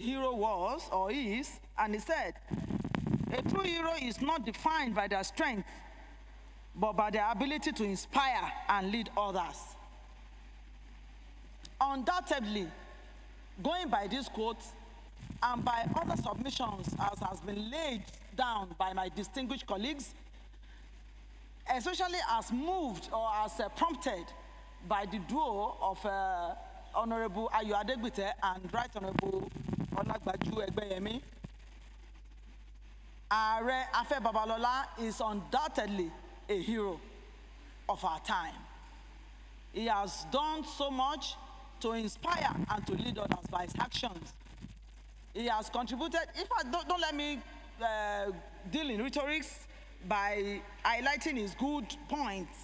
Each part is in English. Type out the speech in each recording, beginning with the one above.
hero was or is, and he said, a true hero is not defined by their strength, but by their ability to inspire and lead others. Undoubtedly, going by this quote and by other submissions as has been laid down by my distinguished colleagues, especially as moved or as prompted by the duo of Honorable Ayo Adegbite and Right Honorable Olagbaju Egbeyemi, Are Afe Babalola is undoubtedly a hero of our time. He has done so much to inspire and to lead others by his actions. He has contributed. If I don't let me deal in rhetorics by highlighting his good points.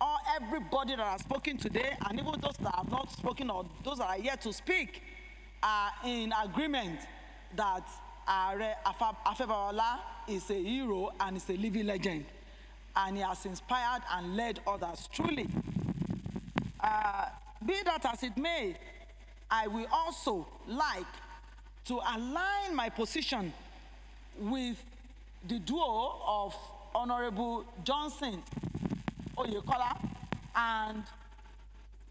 Or everybody that has spoken today, and even those that have not spoken or those that are yet to speak, are in agreement that Afe Babalola is a hero and is a living legend. And he has inspired and led others truly. Be that as it may, I will also like to align my position with the duo of Honorable Johnson Oyekola and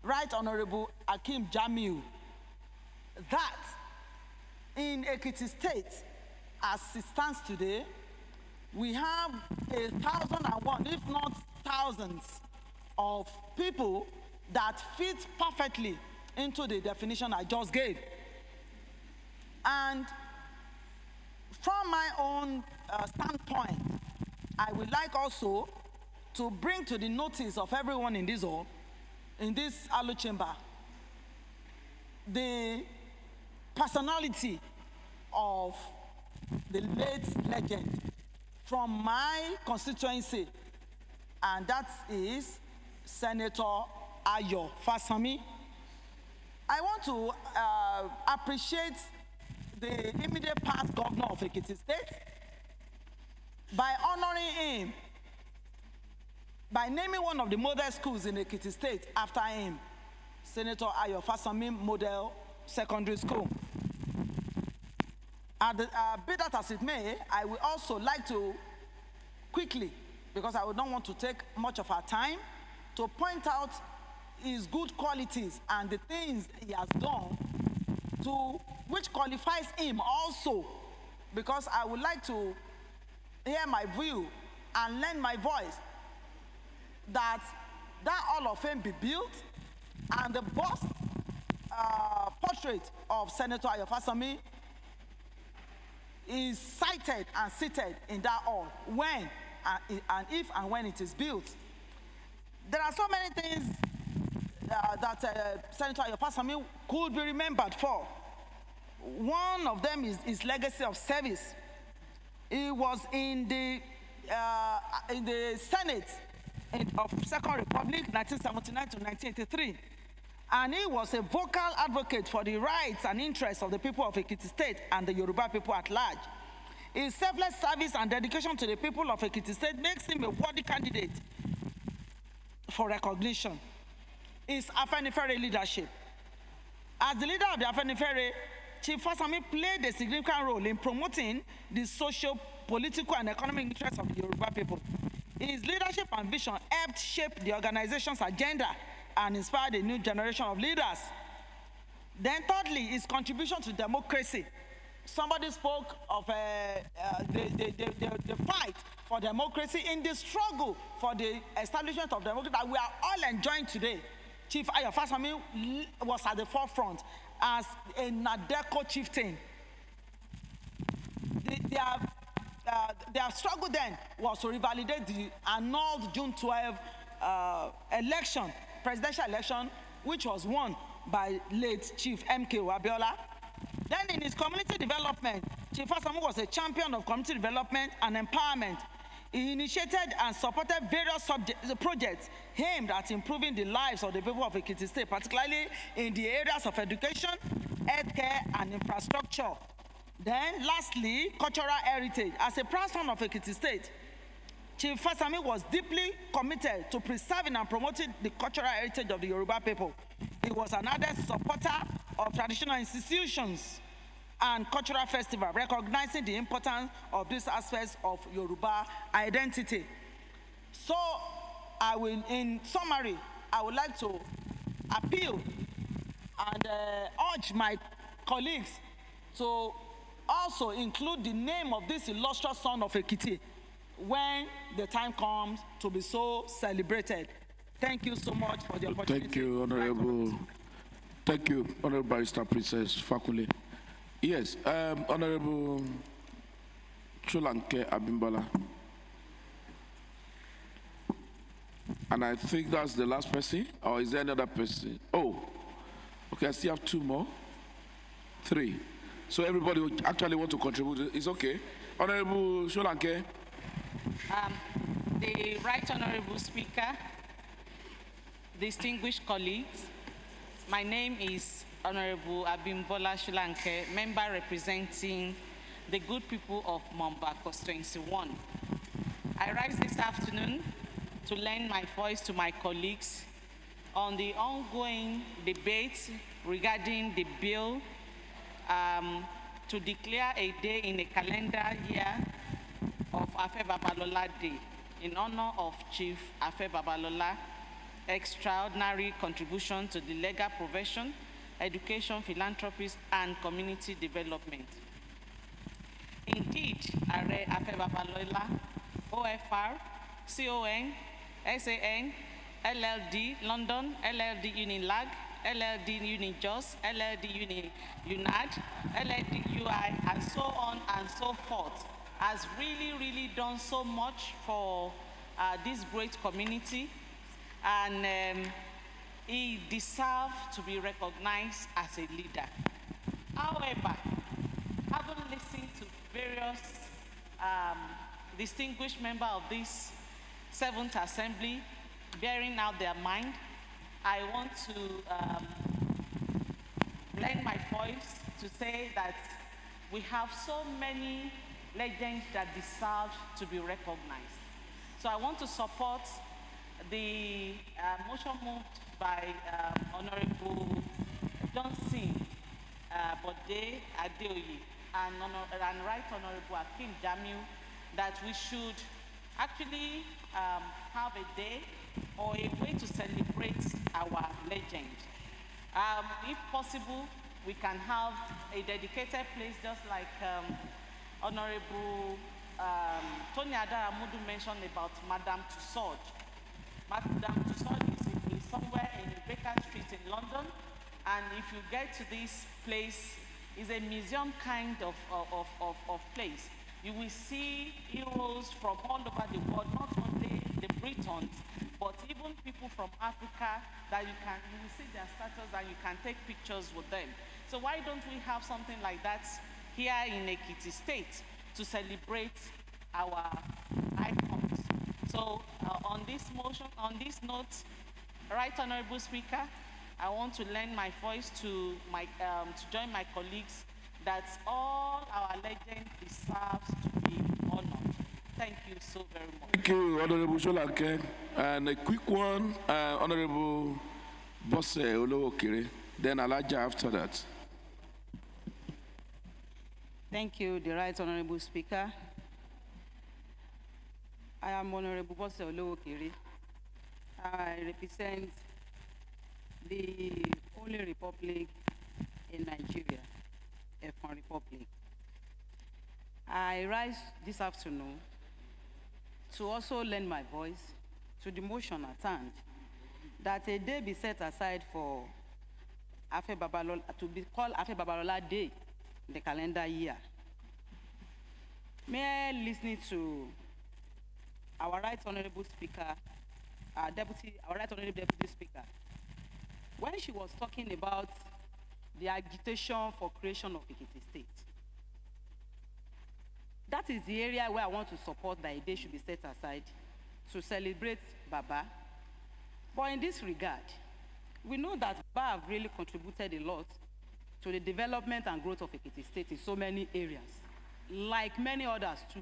Right Honorable Akeem Jamiu, that in Ekiti State, as it stands today, we have 1,001, if not thousands, of people that fit perfectly into the definition I just gave. And from my own standpoint, I would like also to bring to the notice of everyone in this hall, in this Alu chamber, the personality of the late legend from my constituency, and that is Senator Ayo Fasami. I want to appreciate the immediate past governor of Ekiti State by honoring him, by naming one of the model schools in Ekiti State after him, Senator Ayo Fasami Model Secondary School. Be that as it may, I would also like to quickly, because I would not want to take much of our time, to point out his good qualities and the things he has done to which qualifies him also, because I would like to hear my view and lend my voice that Hall of Fame be built and the bust portrait of Senator Ayo Fasami is cited and seated in that hall when and if and when it is built. There are so many things that Senator Ayo Fasami could be remembered for. One of them is his legacy of service. He was in the Senate of Second Republic, 1979 to 1983. And he was a vocal advocate for the rights and interests of the people of Ekiti State and the Yoruba people at large. His selfless service and dedication to the people of Ekiti State makes him a worthy candidate for recognition. His Afenifere leadership. As the leader of the Afenifere, Chief Fasami played a significant role in promoting the social, political, and economic interests of the Yoruba people. His leadership and vision helped shape the organization's agenda and inspired a new generation of leaders. Then thirdly, his contribution to democracy. Somebody spoke of the fight for democracy, in the struggle for the establishment of democracy that we are all enjoying today. Chief Ayo Fasami was at the forefront as a Nadeko chieftain. Their struggle then was to revalidate the annulled June 12 presidential election, which was won by late Chief M.K. Abiola. Then in his community development, Chief Fasami was a champion of community development and empowerment. He initiated and supported various projects aimed at improving the lives of the people of Ekiti State, particularly in the areas of education, healthcare, and infrastructure. Then lastly, cultural heritage. As a proud son of Ekiti State, Chief Fasami was deeply committed to preserving and promoting the cultural heritage of the Yoruba people. He was an ardent supporter of traditional institutions and cultural festival, recognizing the importance of these aspects of Yoruba identity. So, in summary, I would like to appeal and urge my colleagues to also include the name of this illustrious son of Ekiti when the time comes to be so celebrated. Thank you so much for the opportunity. Thank you, Honorable. Thank you, Honorable Barrister Princess Fakule. Yes, Honorable Chulanke Abimbola. And I think that's the last person, or is there another person? Oh, okay, I still have two more. Three. So everybody who actually want to contribute, it's okay. Honorable Chulanke. The Right Honorable Speaker, distinguished colleagues, my name is Honorable Abimbola Shulanke, member representing the good people of Mumba Constituency 1. I rise this afternoon to lend my voice to my colleagues on the ongoing debate regarding the bill to declare a day in a calendar year of Afe Babalola Day in honor of Chief Afe Babalola extraordinary contribution to the legal profession, education, philanthropy, and community development. Indeed, Are Afe Babalola, OFR, CON, SAN, LLD London, LLD Unilag, LLD Unijos, LLD Unad, LLD UI, and so on and so forth, has really done so much for this great community, and he deserves to be recognized as a leader. However, having listened to various distinguished members of this 7th Assembly bearing out their mind, I want to lend my voice to say that we have so many legends that deserve to be recognized. So I want to support the motion moved by Honorable Johnson Bode Adeoye and Right Honorable Akim Jamiu, that we should actually have a day or a way to celebrate our legend. If possible, we can have a dedicated place, just like Honorable Tony Adaramudu mentioned about Madame Tussauds. Madame Tussauds is somewhere in Baker Street in London, and if you get to this place, it's a museum kind of place. You will see heroes from all over the world, not only the Britons, but even people from Africa that you will see their status and you can take pictures with them. So why don't we have something like that here in Ekiti State to celebrate our icons? So on this note, Right Honorable Speaker, I want to lend my voice to join my colleagues that all our legends deserves to be honored. Thank you so very much. Thank you, Honorable Sholanke. And a quick one, Honorable Bosse Olowokere, then Alaja after that. Thank you, the Right Honorable Speaker. I am Honorable Bosse Olowokere. I represent the only republic in Nigeria, Efon Republic. I rise this afternoon to also lend my voice to the motion at hand that a day be set aside for Afe Babalola, to be called Afe Babalola Day in the calendar year. May I listen to our Right Honorable Speaker, our Right Honorable Deputy Speaker, when she was talking about the agitation for creation of Ekiti State. That is the area where I want to support that a day should be set aside to celebrate Baba. But in this regard, we know that Baba have really contributed a lot to the development and growth of Ekiti State in so many areas, like many others too.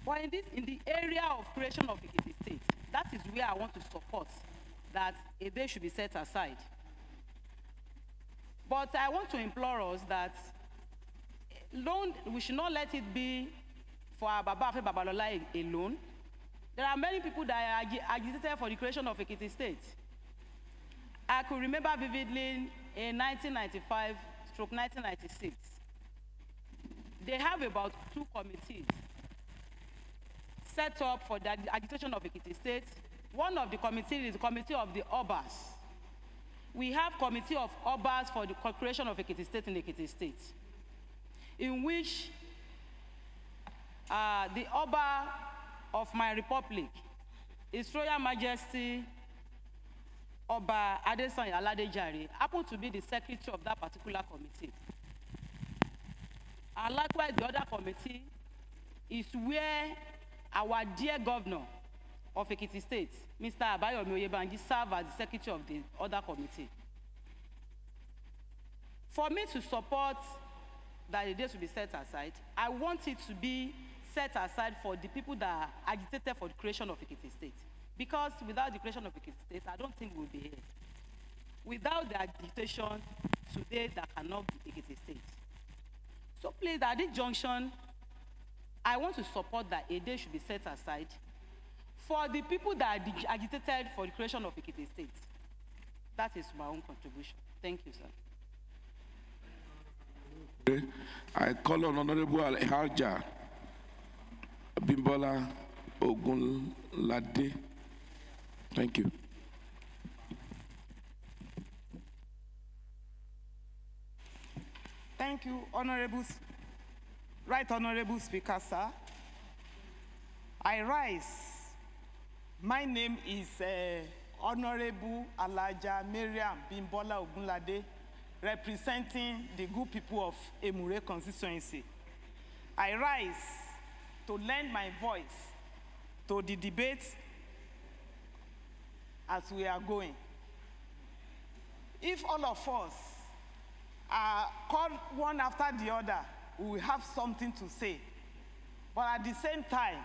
But in the area of creation of Ekiti State, that is where I want to support that a day should be set aside. But I want to implore us that we should not let it be for our Baba Afe Babalola alone. There are many people that are agitated for the creation of Ekiti State. I could remember vividly in 1995/1996. They have about 2 committees set up for the agitation of Ekiti State. One of the committees is the Committee of the Obas. We have Committee of Obas for the creation of Ekiti State in Ekiti State, in which the Oba of my republic, His Royal Majesty Oba Adesanya Aladejare, happened to be the secretary of that particular committee. And likewise, the other committee is where our dear governor of Ekiti State, Mr. Abayomi Oyebanji, served as the secretary of the other committee. For me to support that the day should be set aside, I want it to be set aside for the people that are agitated for the creation of Ekiti State. Because without the creation of Ekiti State, I don't think we'll be here. Without the agitation, today there cannot be Ekiti State. So please, at this junction, I want to support that a day should be set aside for the people that are agitated for the creation of Ekiti State. That is my own contribution. Thank you, sir. I call on Honorable EKHA Bimbola Ogunlade. Thank you. Thank you, Right Honorable Speaker, sir. I rise. My name is Honorable Alaja Mariam Bimbola Ogunlade, representing the good people of Emure constituency. I rise to lend my voice to the debate as we are going. If all of us are called one after the other, we will have something to say. But at the same time,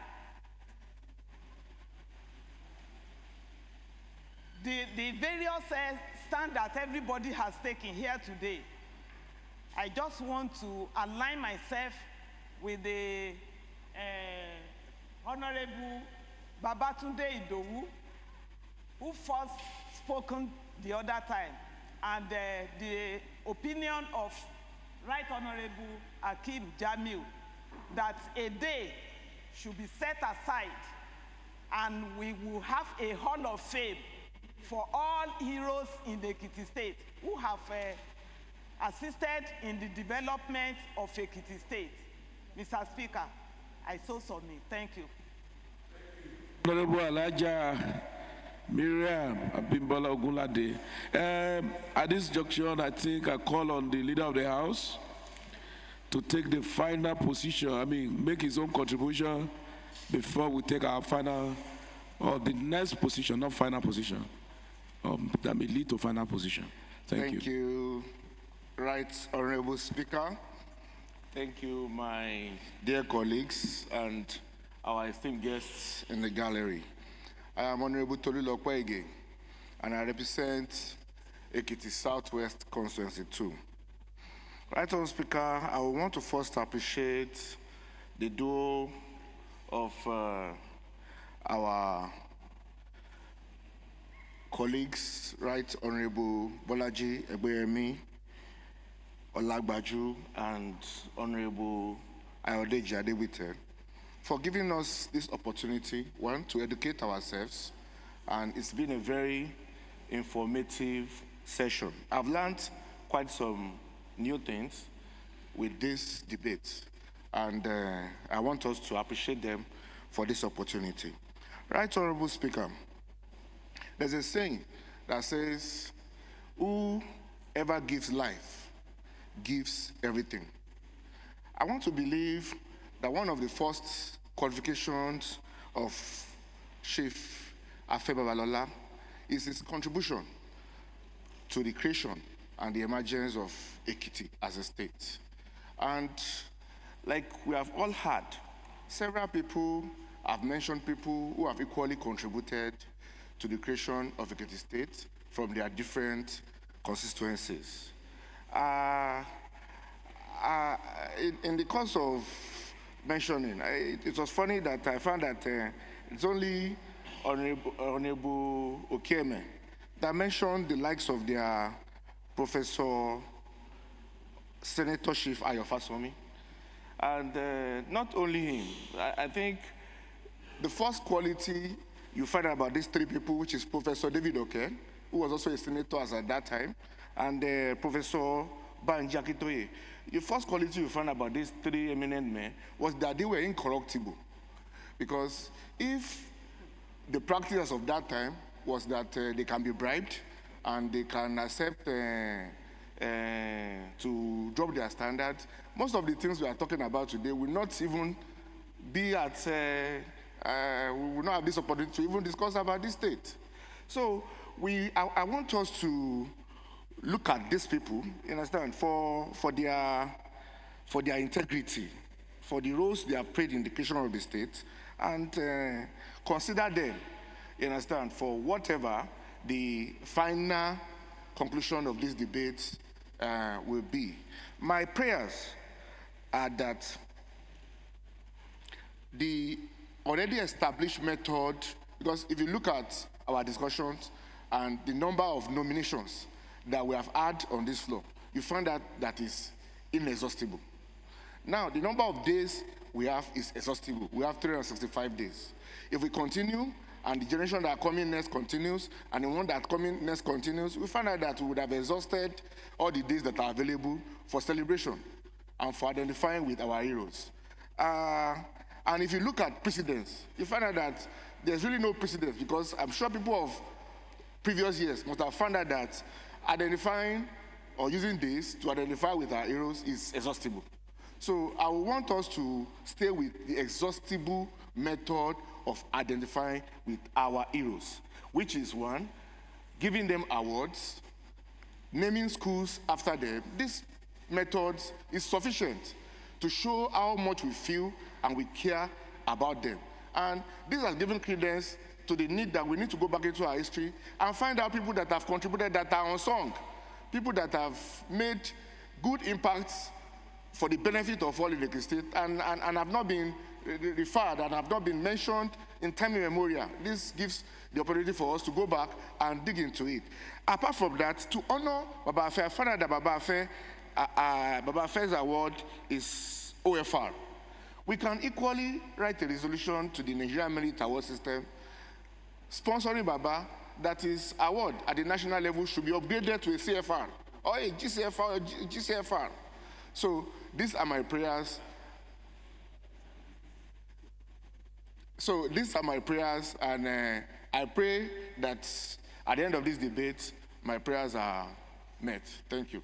the various stand that everybody has taken here today, I just want to align myself with the Honorable Babatunde Idowu, who first spoken the other time, and the opinion of Right Honorable Akeem Jamil, that a day should be set aside and we will have a hall of fame for all heroes in the Ekiti State who have assisted in the development of Ekiti State. Mr. Speaker, I so submit. Thank you. Honorable Alaja Mariam Bimbola Ogunlade. At this junction, I think I call on the leader of the House to take the final position, make his own contribution before we take our final, or the next position, not final position, that may lead to final position. Thank you. Thank you, Right Honorable Speaker. Thank you, my dear colleagues and our esteemed guests in the gallery. I am Honorable Tolu Lokwaege, and I represent Ekiti Southwest Constituency 2. Right Honorable Speaker, I want to first appreciate the duo of our colleagues, Right Honorable Bolaji Egbeyemi Olagbaju and Honorable Ayodeji Adewite, for giving us this opportunity, one, to educate ourselves, and it's been a very informative session. I've learned quite some new things with this debate, and I want us to appreciate them for this opportunity. Right Honorable Speaker, there's a saying that says, whoever gives life gives everything. I want to believe that one of the first qualifications of Chief Afe Babalola is his contribution to the creation and the emergence of Ekiti as a state. And like we have all heard, several people have mentioned people who have equally contributed to the creation of Ekiti State from their different constituencies. in the course of mentioning, it was funny that I found that it's only Honorable Okeme that mentioned the likes of their Professor Senator Chief Ayofasomi. And not only him, I think the first quality you find out about these three people, which is Professor David Oke, who was also a senator as at that time, and Professor Banji Akintoye. The first quality you find about these three eminent men was that they were incorruptible. Because if the practice of that time was that they can be bribed and they can accept to drop their standards, most of the things we are talking about today will not even be at, we will not have this opportunity to even discuss about this state. So I want us to look at these people, you understand, for their integrity, for the roles they have played in the creation of the state, and consider them, you understand, for whatever the final conclusion of this debate will be. My prayers are that the already established method, because if you look at our discussions and the number of nominations that we have had on this floor, you find that is inexhaustible. Now, the number of days we have is exhaustible. We have 365 days. If we continue, and the generation that are coming next continues, and the one that coming next continues, we find out that we would have exhausted all the days that are available for celebration and for identifying with our heroes. And if you look at precedents, you find out that there's really no precedence, because I'm sure people of previous years must have found out that identifying or using days to identify with our heroes is exhaustible. So I want us to stay with the exhaustible method of identifying with our heroes, which is one, giving them awards, naming schools after them. This method is sufficient to show how much we feel and we care about them. And this has given credence to the need that we need to go back into our history and find out people that have contributed that are unsung, people that have made good impacts for the benefit of all in the state and have not been referred and have not been mentioned in time immemorial. This gives the opportunity for us to go back and dig into it. Apart from that, to honor Baba Afe, I found out that Baba Afe's award is OFR. We can equally write a resolution to the Nigerian Merit Award System sponsoring Baba that his award at the national level should be upgraded to a CFR or a GCFR or GCFR. So these are my prayers. And I pray that at the end of this debate, my prayers are met. Thank you.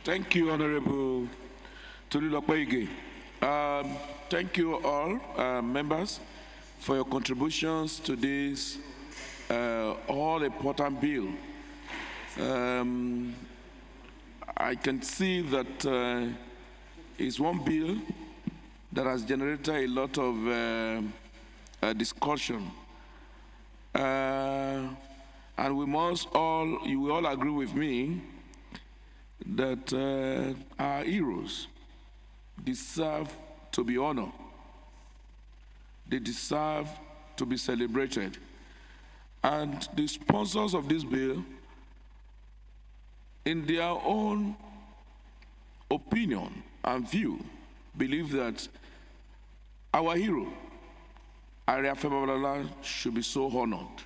Thank you, Honorable Tolulope. Thank you all members for your contributions to this all-important bill. I can see that it's one bill that has generated a lot of discussion. And you will all agree with me that our heroes deserve to be honored. They deserve to be celebrated. And the sponsors of this bill, in their own opinion and view, believe that our hero, Are Afe Babalola, should be so honored,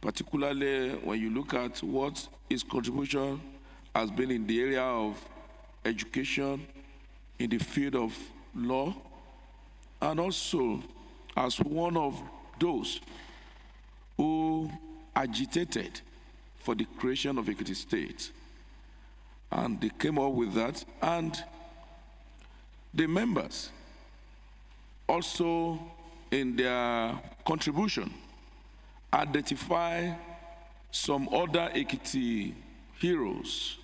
particularly when you look at what his contribution has been in the area of education, in the field of law, and also as one of those who agitated for the creation of Ekiti State. And they came up with that. And the members also in their contribution identify some other Ekiti heroes,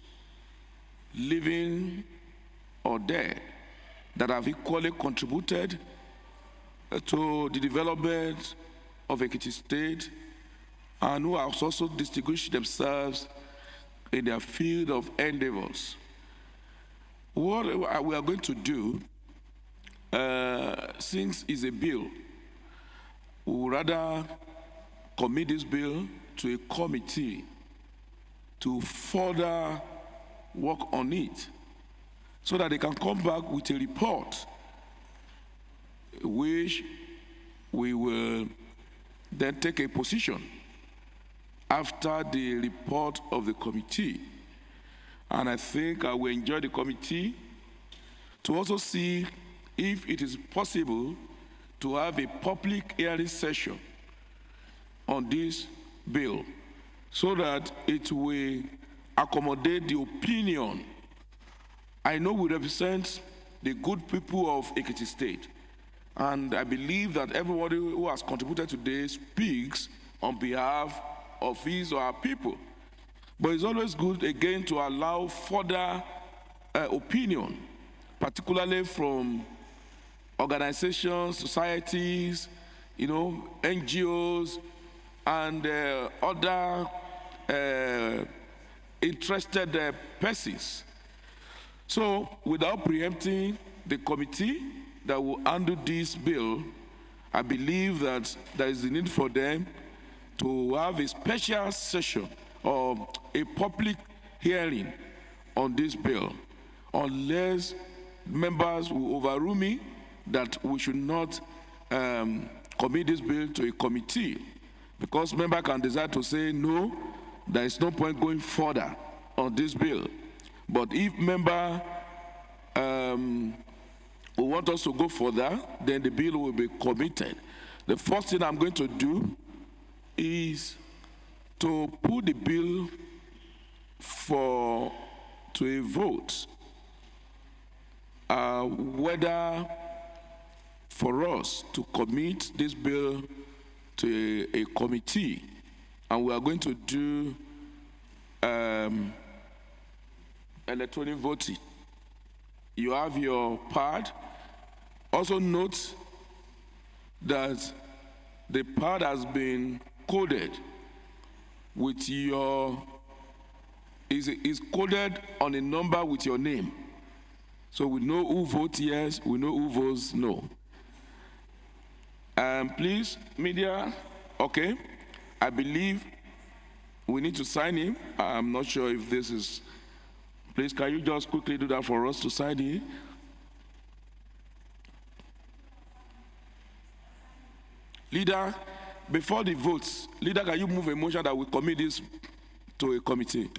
living or dead, that have equally contributed to the development of Ekiti State and who have also distinguished themselves in their field of endeavors. what we are going to do, since it's a bill, we would rather commit this bill to a committee to further work on it so that they can come back with a report which we will then take a position after the report of the committee. And I think I will enjoy the committee to also see if it is possible to have a public hearing session on this bill so that it will accommodate the opinion. I know we represent the good people of Ekiti State, and I believe that everybody who has contributed today speaks on behalf of his or our people. But it's always good, again, to allow further opinion, particularly from organizations, societies, NGOs, and other interested persons. So, without preempting the committee that will handle this bill, I believe that there is a need for them to have a special session or a public hearing on this bill, unless members will overrule me that we should not commit this bill to a committee, because member can decide to say no, there is no point going further on this bill. But if member will want us to go further, then the bill will be committed. The first thing I'm going to do is to put the bill to a vote, whether for us to commit this bill to a committee, and we are going to do electronic voting. You have your pad. Also note that the pad has been coded with is coded on a number with your name. So we know who votes yes, we know who votes no. Please, media, okay. I believe we need to sign him. I'm not sure if this is, please, can you just quickly do that for us to sign him? Leader, before the votes, leader, can you move a motion that we commit this to a committee?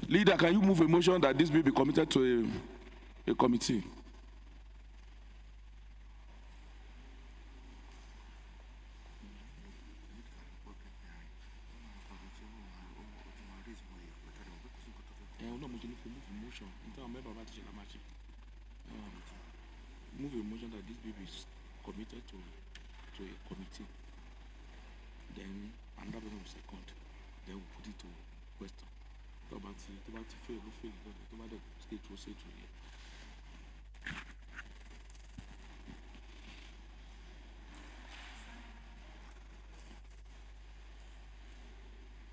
Leader, can you move a motion that this bill be committed to a committee? Move a motion that this bill is committed to a committee. Then another person will second. Then we'll put it to question.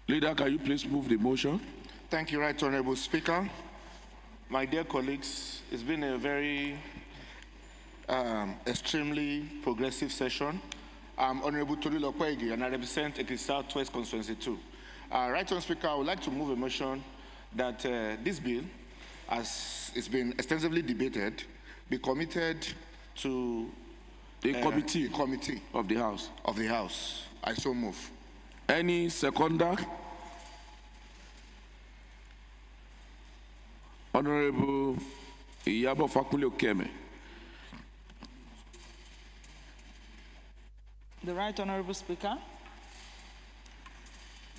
Leader, can you please move the motion? Thank you, Right Honorable Speaker. My dear colleagues, it's been a very extremely progressive session. I'm Honorable Tolu Lokwegi, and I represent Ekiti Southwest Constituency 2. Right Honorable Speaker, I would like to move a motion that this bill, as it's been extensively debated, be committed to a committee of the House. I so move. Any seconder? Honorable Iyabo Fakunle Okeme. The Right Honorable Speaker,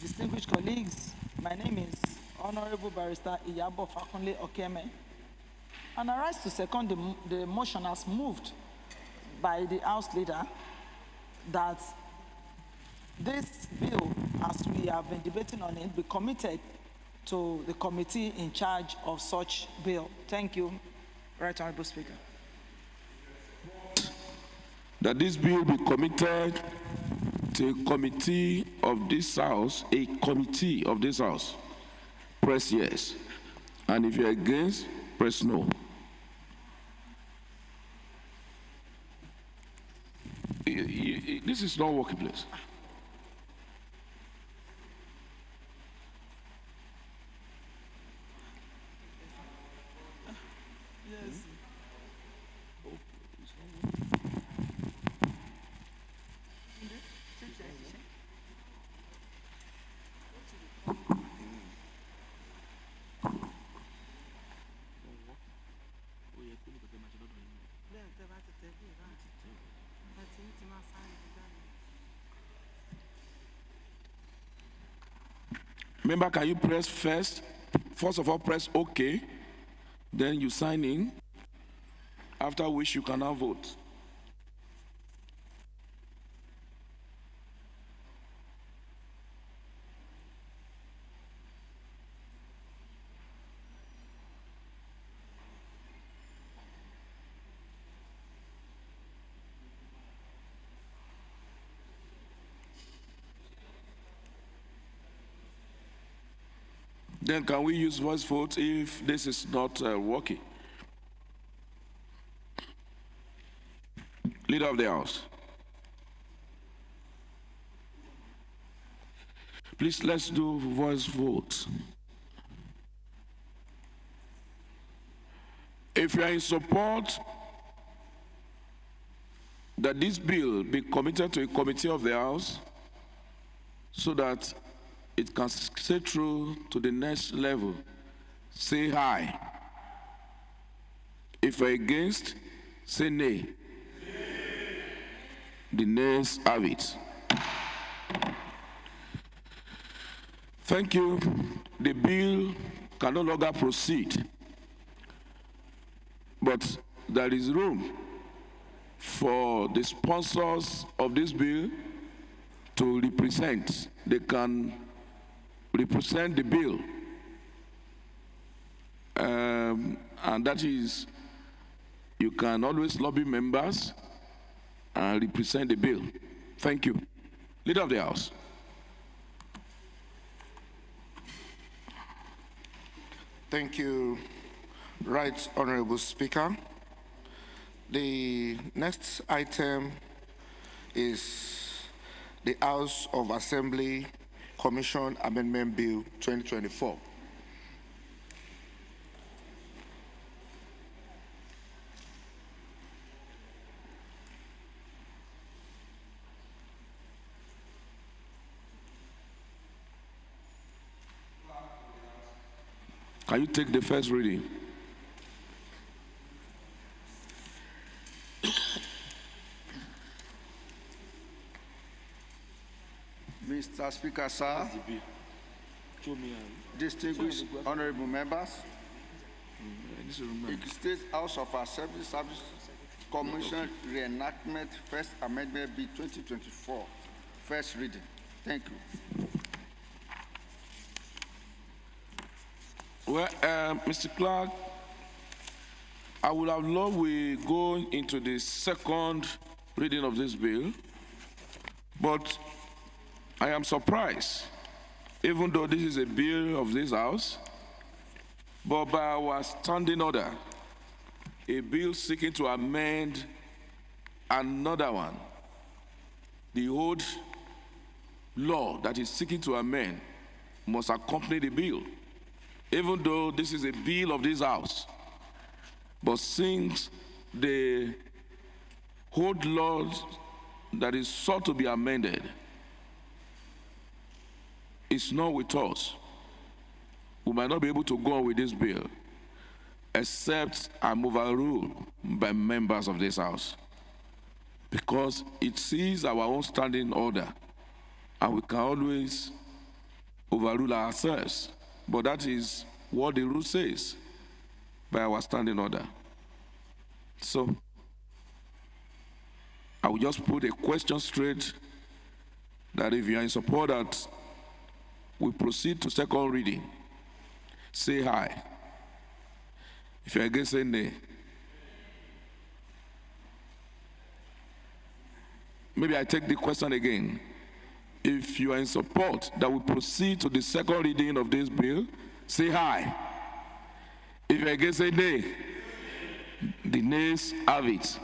distinguished colleagues, my name is Honorable Barrister Iyabo Fakunle Okeme, and I rise to second the motion as moved by the House Leader that this bill, as we have been debating on it, be committed to the committee in charge of such bill. Thank you, Right Honorable Speaker. That this bill be committed to a committee of this house, press yes. And if you're against, press no. This is not working place. Member, can you press first? First of all, press OK. Then you sign in. After which you can now vote. Then can we use voice vote if this is not working? Leader of the House. Please, let's do voice vote. If you are in support that this bill be committed to a committee of the House so that it can stay through to the next level, say aye. If you're against, say nay. The nays have it. Thank you. The bill can no longer proceed, but there is room for the sponsors of this bill to represent. They can represent the bill, and that is, you can always lobby members and represent the bill. Thank you. Leader of the House. Thank you, Right Honorable Speaker. The next item is the House of Assembly Commission Amendment Bill 2024. Can you take the first reading? Mr. Speaker, sir, distinguished honorable members, the State House of Assembly Service Commission Reenactment First Amendment Bill 2024, first reading. Thank you. Well, Mr. Clark, I would have loved we go into the second reading of this bill, but I am surprised, even though this is a bill of this House, but by our standing order, a bill seeking to amend another one, the old law that is seeking to amend must accompany the bill, even though this is a bill of this House. But since the old law that is sought to be amended is not with us, we might not be able to go on with this bill, except I'm overruled by members of this House, because it sees our own standing order, and we can always overrule ourselves. But that is what the rule says by our standing order. So I will just put a question straight, that if you are in support that we proceed to second reading, say aye. If you're against, say nay. Maybe I take the question again. If you are in support that we proceed to the second reading of this bill, say aye. If you are against, say nay. The nays have it.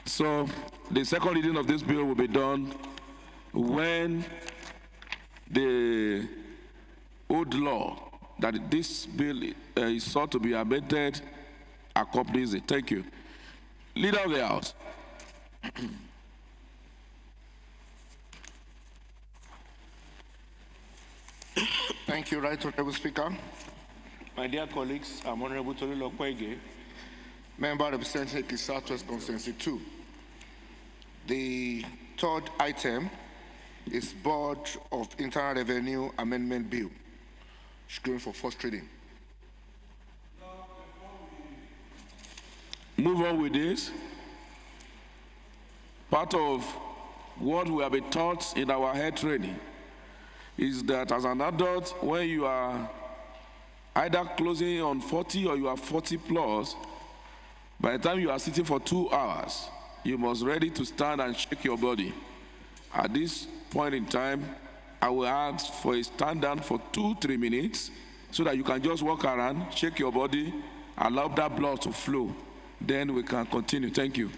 So the second reading of this bill will be done when the old law that this bill is sought to be amended accompanies it. Thank you. Leader of the House. Thank you, Right Honorable Speaker. My dear colleagues, I'm Honorable Tolilo Kwege, member representing the Southwest Constituency 2. The third item is Board of Internal Revenue Amendment Bill. It's going for first reading. Move on with this. Part of what we have been taught in our head training is that as an adult, when you are either closing on 40 or you are 40 plus, by the time you are sitting for 2 hours, you must ready to stand and shake your body. At this point in time, I will ask for a stand down for 2-3 minutes so that you can just walk around, shake your body, allow that blood to flow. Then we can continue. Thank you.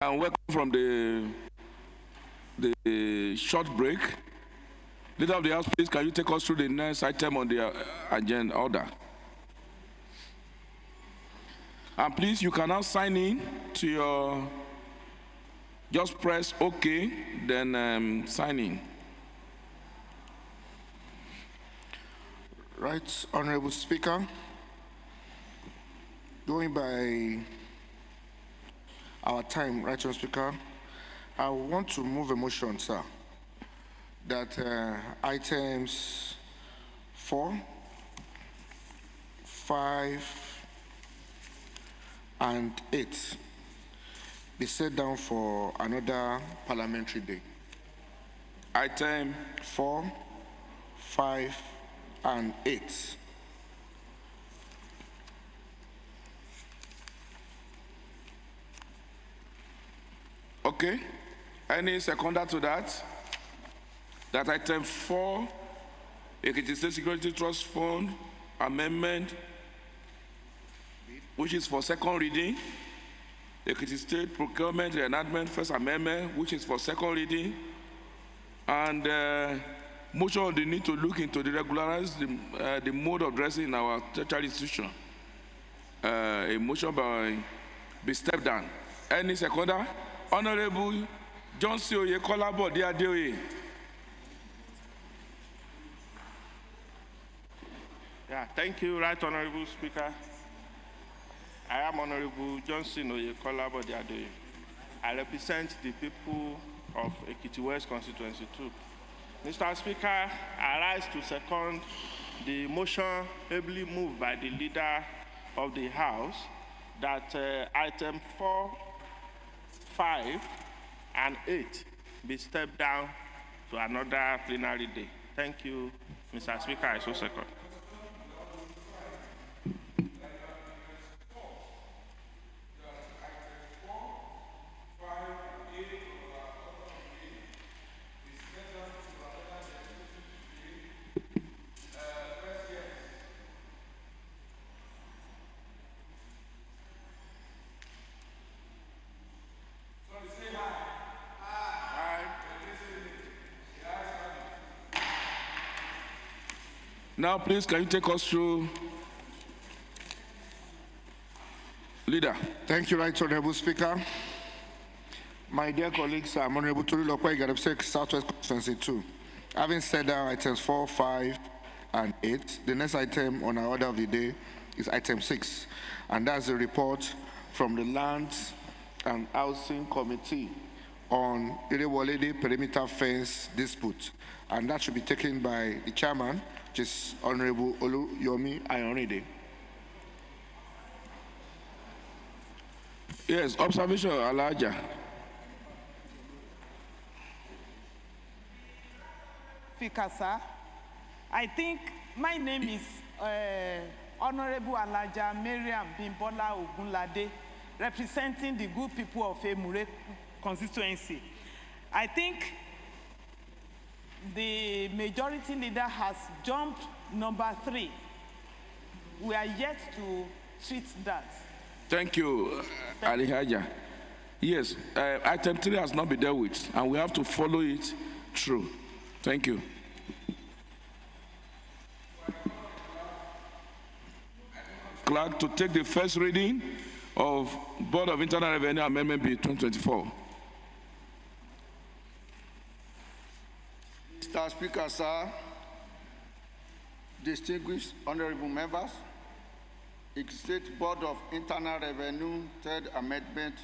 And welcome from the short break. Leader of the House, please, can you take us through the next item on the agenda order? And please, you can now sign in to your, just press OK, then sign in. Right, Honorable Speaker, going by our time, right, Honorable Speaker, I want to move a motion, sir, that items 4, 5, and 8 be set down for another parliamentary day. Item 4, 5, and 8. Okay. Any seconder to that? That item 4, EKHA State Security Trust Fund Amendment, which is for second reading. EKHA State Procurement Reenactment First Amendment, which is for second reading. And motion on the need to look into the regularize the mode of dressing in our tertiary institution. A motion by be stepped down. Any seconder? Honorable Johnson Oyekola Bode Adeoye. Yeah, thank you, Right Honorable Speaker. I am Honorable Johnson Oyekola Bode Adeoye. I represent the people of Ekiti West Constituency 2. Mr. Speaker, I rise to second the motion ably moved by the Leader of the House that item 4, 5, and 8 be stepped down to another plenary day. Thank you, Mr. Speaker. I so second. Now, please, can you take us through? Leader. Thank you, Right Honorable Speaker. My dear colleagues, I'm Honorable Tolulokwe Igadebsek, Southwest Constituency 2. Having said that items 4, 5, and 8, the next item on our order of the day is item 6, and that's a report from the Lands and Housing Committee on Irewolede perimeter fence dispute, and that should be taken by the chairman, which is Honorable Oluyomi Ayanride. Yes, observation, Alaja. Speaker, sir, I think my name is Honorable Alaja Mariam Bimbola Ogunlade, representing the good people of Emure constituency. I think the majority leader has jumped number 3. We are yet to treat that. Thank you, Alihaja. Yes, item 3 has not been dealt with, and we have to follow it through. Thank you. Clerk, to take the first reading of Board of Internal Revenue Amendment Bill 2024. Mr. Speaker, sir, distinguished honorable members, Ekiti State Board of Internal Revenue Third Amendment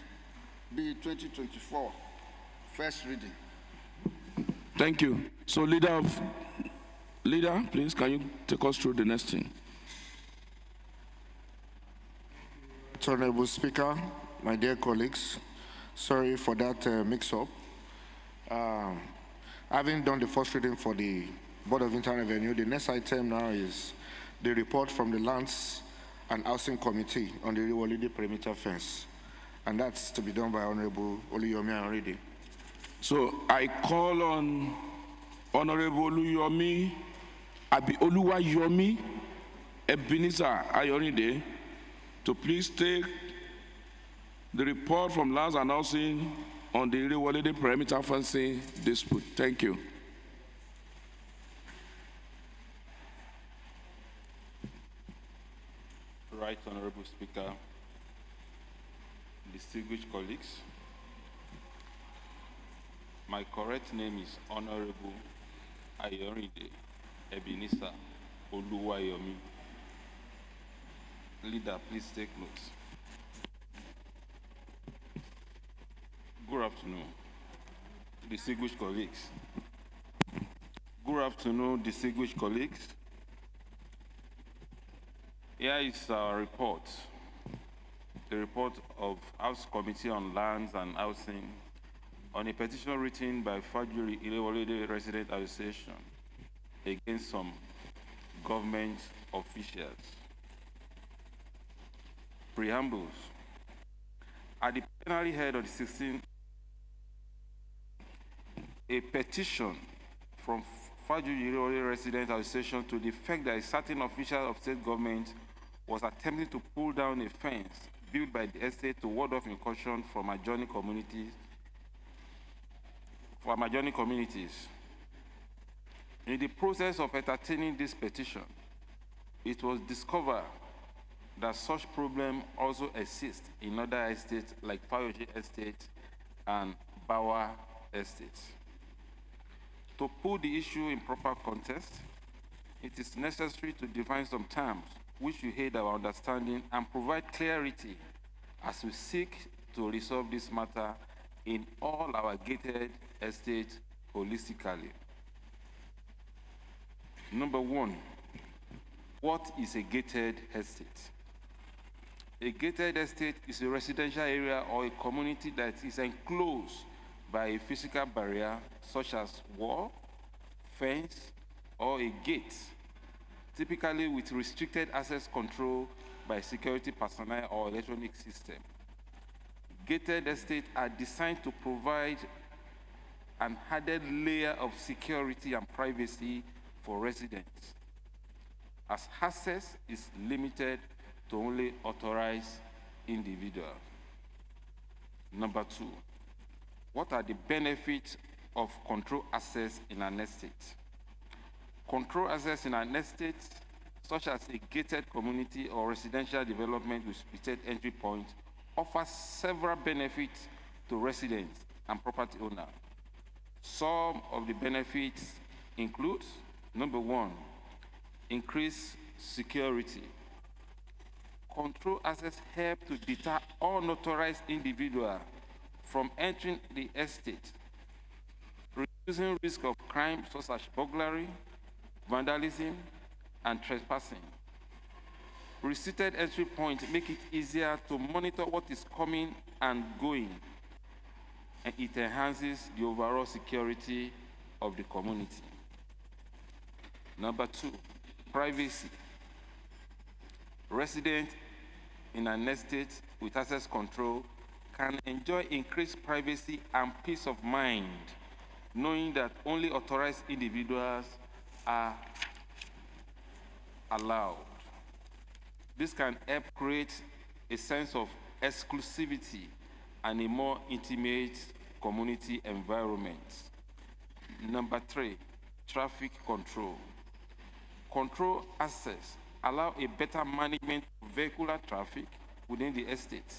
Bill 2024, first reading. Thank you. So, Leader, please, can you take us through the next thing? Honorable Speaker, my dear colleagues, sorry for that mix-up. Having done the first reading for the Board of Internal Revenue, the next item now is the report from the Lands and Housing Committee on the Irewolede perimeter fence, and that's to be done by Honorable Oluyomi Ayanride. So I call on Honorable Oluwayomi Ebenezer Ayanride to please take The report from last announcing on the Irewolede perimeter fencing dispute. Thank you. Right Honorable Speaker, distinguished colleagues, my correct name is Honorable Ayorinde Ebenezer Oluwayomi. Leader, please take notes. Good afternoon, distinguished colleagues. Good afternoon, distinguished colleagues. Here is our report, the report of House Committee on Lands and Housing on a petition written by Fajuri Irewolede Resident Association against some government officials. Preambles. At the plenary held on the 16th, a petition from Fajuri Irewolede Resident Association to the effect that a certain official of state government was attempting to pull down a fence built by the estate to ward off incursion from adjoining communities. In the process of entertaining this petition, it was discovered that such problem also exists in other estates like Fayoje Estate and Bawa Estates. To put the issue in proper context, it is necessary to define some terms which will aid our understanding and provide clarity as we seek to resolve this matter in all our gated estates holistically. Number one, what is a gated estate? A gated estate is a residential area or a community that is enclosed by a physical barrier such as wall, fence, or a gate, typically with restricted access control by security personnel or electronic system. Gated estates are designed to provide an added layer of security and privacy for residents, as access is limited to only authorized individuals. Number two, what are the benefits of control access in an estate? Control access in an estate, such as a gated community or residential development with restricted entry points, offers several benefits to residents and property owners. Some of the benefits include, number one, increased security. Control access helps to deter unauthorized individuals from entering the estate, reducing risk of crime such as burglary, vandalism, and trespassing. Restricted entry points make it easier to monitor what is coming and going, and it enhances the overall security of the community. Number two, privacy. Residents in an estate with access control can enjoy increased privacy and peace of mind, knowing that only authorized individuals are allowed. This can help create a sense of exclusivity and a more intimate community environment. Number three, traffic control. Control access allow a better management of vehicular traffic within the estate.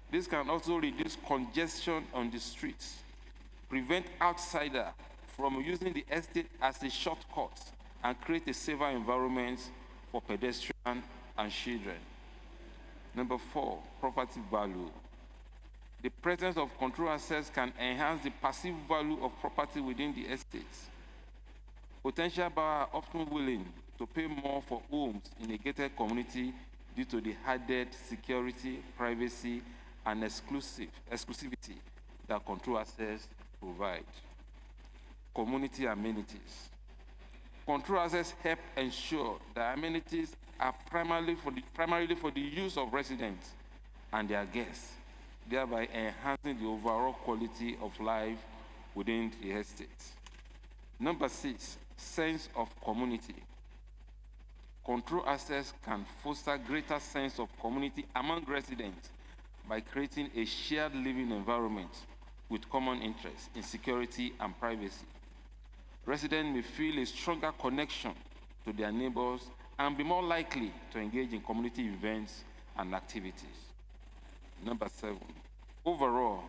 This can also reduce congestion on the streets, prevent outsiders from using the estate as a shortcut, and create a safer environment for pedestrians and children. Number four, property value. The presence of control access can enhance the perceived value of property within the estate. Potential buyers are often willing to pay more for homes in a gated community due to the added security, privacy, and exclusivity that control access provides. Community amenities. Control access help ensure that amenities are primarily for the use of residents and their guests, thereby enhancing the overall quality of life within the estate. Number six, sense of community. Control access can foster greater sense of community among residents by creating a shared living environment with common interests in security and privacy. Residents may feel a stronger connection to their neighbors and be more likely to engage in community events and activities. Number 7, overall,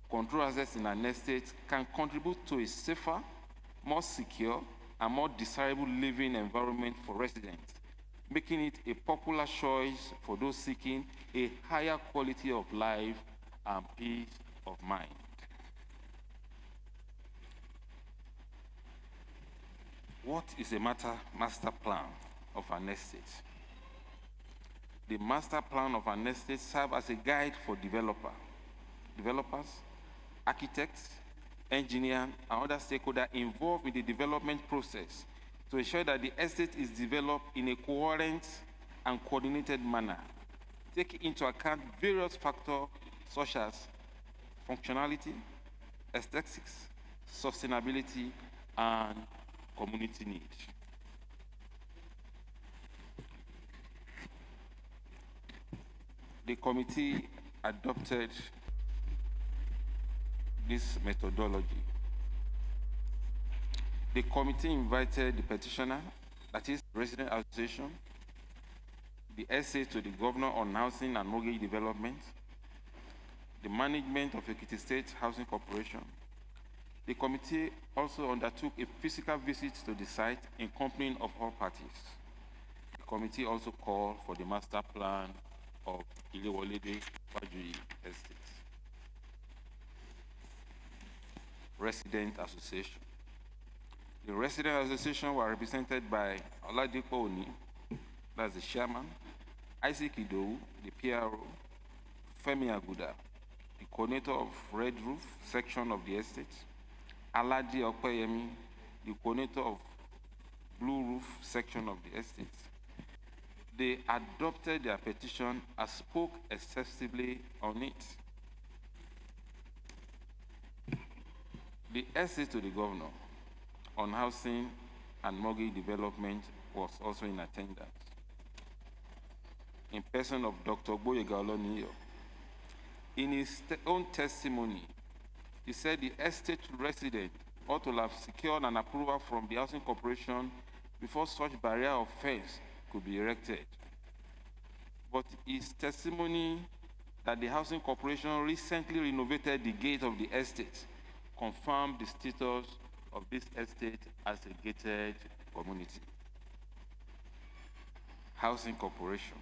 control assets in an estate can contribute to a safer, more secure, and more desirable living environment for residents, making it a popular choice for those seeking a higher quality of life and peace of mind. What is a master plan of an estate? The master plan of an estate serves as a guide for developers, architects, engineers, and other stakeholders involved in the development process to ensure that the estate is developed in a coherent and coordinated manner, taking into account various factors such as functionality, aesthetics, sustainability, and community needs. The committee adopted this methodology. The committee invited the petitioner, that is Resident Association, the essay to the Governor on Housing and Mortgage Development, the management of Ekiti State Housing Corporation. The committee also undertook a physical visit to the site in company of all parties. The committee also called for the master plan of Ilewolede Fajuyi Estate. Resident Association. The Resident Association were represented by Oladipo Oni, that's the chairman, Isaac Idowu, the PRO, Femi Aguda, the coordinator of Red Roof section of the estate, Aladi Okpeyemi, the coordinator of Blue Roof section of the estate. They adopted their petition and spoke extensively on it. The essay to the governor on housing and mortgage development was also in attendance. In person of Dr. Boyega Oloniyo. In his own testimony, he said the estate resident ought to have secured an approval from the Housing Corporation before such barrier of fence could be erected. But his testimony that the Housing Corporation recently renovated the gate of the estate confirmed the status of this estate as a gated community. Housing Corporation.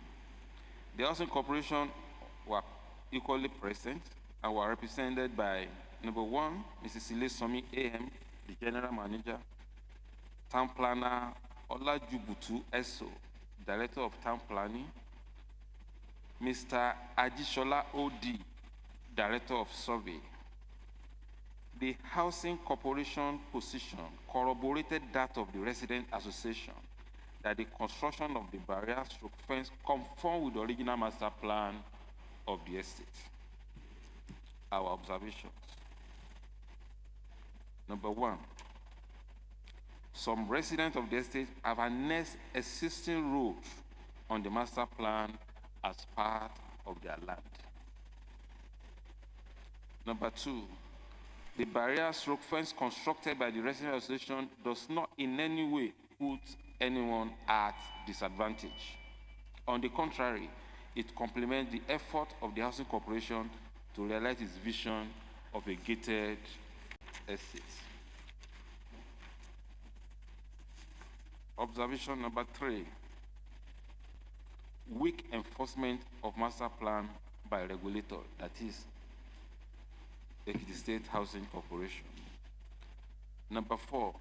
The Housing Corporation were equally present and were represented by number 1, Mrs. Ilesomi AM, the General Manager, Town Planner Olajubutu Eso, Director of Town Planning, Mr. Ajishola OD, Director of Survey. The Housing Corporation position corroborated that of the Resident Association that the construction of the barrier stroke fence conformed with the original master plan of the estate. Our observations. Number 1, some residents of the estate have annexed existing roads on the master plan as part of their land. Number 2, the barrier stroke fence constructed by the Resident Association does not in any way put anyone at disadvantage. On the contrary, it complements the effort of the Housing Corporation to realize its vision of a gated estate. Observation number 3, weak enforcement of master plan by regulator, that is, Ekiti State Housing Corporation. Number 4,